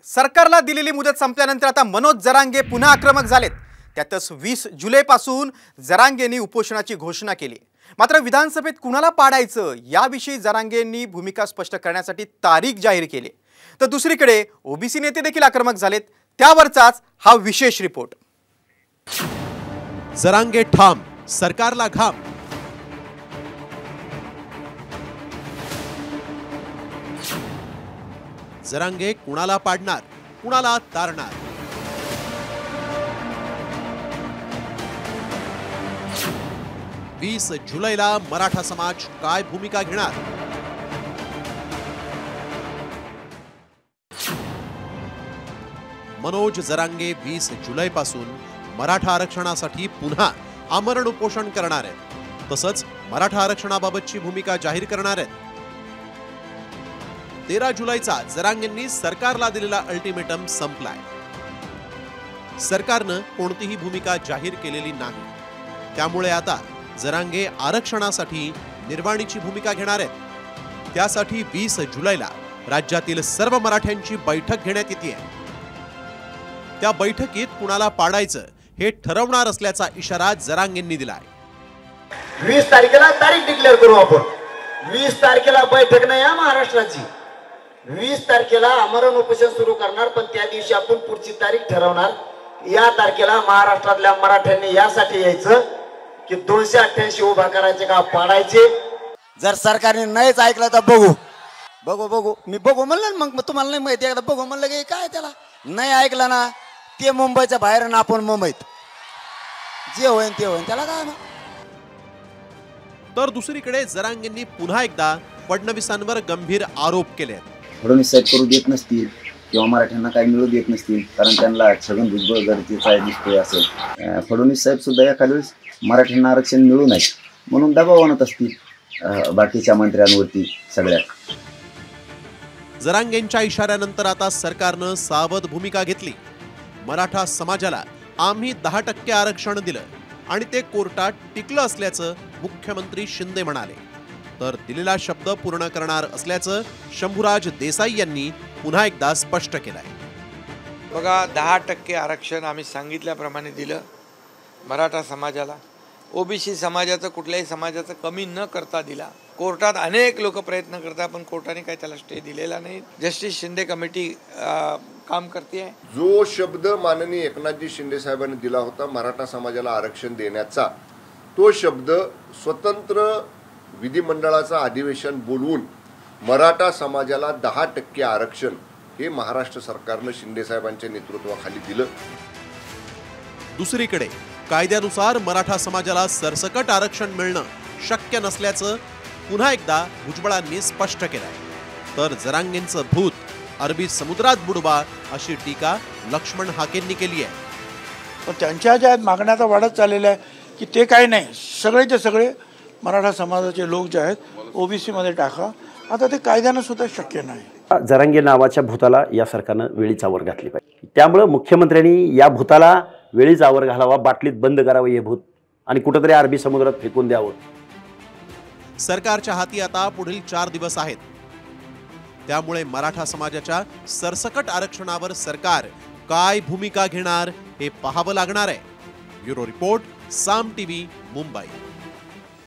सरकारला दिलेली मुदत संपल्यानंतर आता मनोज जरांगे पुन्हा आक्रमक झालेत। त्यातच 20 जुलैपासून जरांगेंनी उपोषणाची घोषणा केली। मात्र विधानसभेत कुणाला पाडायचं याविषयी जरांगेंनी भूमिका स्पष्ट करण्यासाठी तारीख जाहीर केली। तर दुसरीकडे ओबीसी नेते देखील आक्रमक झालेत। त्यावरचाच हा विशेष रिपोर्ट। जरांगे ठाम, सरकारला घाम। जरांगे कुणाला पाडणार, कुणाला तारणार? वीस जुलैला मराठा समाज काय भूमिका घेणार? मनोज जरांगे 20 जुलैपासून मराठा आरक्षणासाठी पुन्हा आमरण उपोषण करणार आहेत। तसंच मराठा आरक्षणाबाबतची भूमिका जाहीर करणार आहेत। 13 जुलैचा जरांगेंनी सरकारला दिलेला अल्टिमेटम संपलाय। सरकारनं कोणतीही भूमिका जाहीर केलेली नाही। त्यामुळे आता जरांगे आरक्षणासाठी निर्वाणीची भूमिका घेणार आहेत। त्यासाठी 20 जुलैला राज्यातील सर्व मराठ्यांची बैठक घेण्यात येते। त्या बैठकीत कुणाला पाडायचं हे ठरवणार असल्याचा इशारा जरांगेंनी दिलाय। 20 तारखेला तारीख डिक्लेअर करू आपण। 20 तारखेला बैठक नाही आहे महाराष्ट्राची। 20 तारखेला आमरण उपोषण सुरू करणार, पण त्या दिवशी आपण पुढची तारीख ठरवणार। या तारखेला महाराष्ट्रातल्या मराठ्यांनी यासाठी यायचं की 288 उभा करायचे का पाडायचे। जर सरकारने नाहीच ऐकलं तर बघू मी बघू म्हणलं, मग तुम्हाला नाही माहिती एकदा बघू म्हणलं की काय त्याला नाही ऐकलं ना, ते मुंबईच्या बाहेर ना आपण मुंबईत, जे होईल ते होईल, त्याला काय ना। तर दुसरीकडे जरांगेंनी पुन्हा एकदा फडणवीसांवर गंभीर आरोप केले। फडणवीस साहेब करू देत नसतील किंवा मराठ्यांना काही मिळू देत नसतील, कारण त्यांना छगन भुजबळ गरजेचं आहे दिसतोय असं। फडणवीस साहेब सुद्धा एखाद्या वेळेस मराठ्यांना आरक्षण मिळू नये म्हणून दबाव आणत असतील बाकीच्या मंत्र्यांवरती सगळ्या। जरांगेंच्या इशाऱ्यानंतर आता सरकारनं सावध भूमिका घेतली। मराठा समाजाला आम्ही 10% आरक्षण दिलं आणि ते कोर्टात टिकलं असल्याचं मुख्यमंत्री शिंदे म्हणाले। तर दिलेला शब्द पूर्ण करणार असल्याचं शंभूराज देसाई यांनी पुन्हा एकदा स्पष्ट केलंय। बघा, 10% आरक्षण आम्ही सांगितल्याप्रमाणे दिलं मराठा समाजाला। ओबीसी समाजाचं कुठल्याही समाजाचं कमी न करता दिला। कोर्टात अनेक लोक प्रयत्न करतात, पण कोर्टाने काही त्याला स्टे दिलेला नाही। जस्टिस शिंदे कमिटी काम करते। जो शब्द माननीय एकनाथजी शिंदे साहेबांनी दिला होता मराठा समाजाला आरक्षण देण्याचा, तो शब्द स्वतंत्र विधिमंडळाचं अधिवेशन बोलवून मराठा समाजाला 10% आरक्षण हे महाराष्ट्र सरकारनं शिंदे साहेबांच्या नेतृत्वाखाली दिलं। दुसरीकडे कायद्यानुसार मराठा समाजाला सरसकट आरक्षण मिळणं शक्य नसल्याचं पुन्हा एकदा भुजबळांनी स्पष्ट केलंय। तर जरांगेंचं भूत अरबी समुद्रात बुडवा अशी टीका लक्ष्मण हाकेंनी केली आहे। पण त्यांच्या ज्या मागण्या आता वाढत चाललेल्या आहे की ते काही नाही, सगळेचे सगळे मराठा समाजाचे लोक जे आहेत ओबीसी मध्ये टाका, आता ते कायद्यानं सुद्धा शक्य नाही। जरांगे नावाच्या भूताला या सरकारनं वेळीच आवर घातली पाहिजे। त्यामुळे मुख्यमंत्र्यांनी या भूताला वेळीच आवर घालावा, बाटलीत बंद करावं हे भूत आणि कुठेतरी अरबी समुद्रात फेकून द्यावं। सरकारच्या हाती आता पुढील 4 दिवस आहेत। त्यामुळे मराठा समाजाच्या सरसकट आरक्षणावर सरकार काय भूमिका घेणार हे पाहावं लागणार आहे। ब्युरो रिपोर्ट, साम टीव्ही, मुंबई।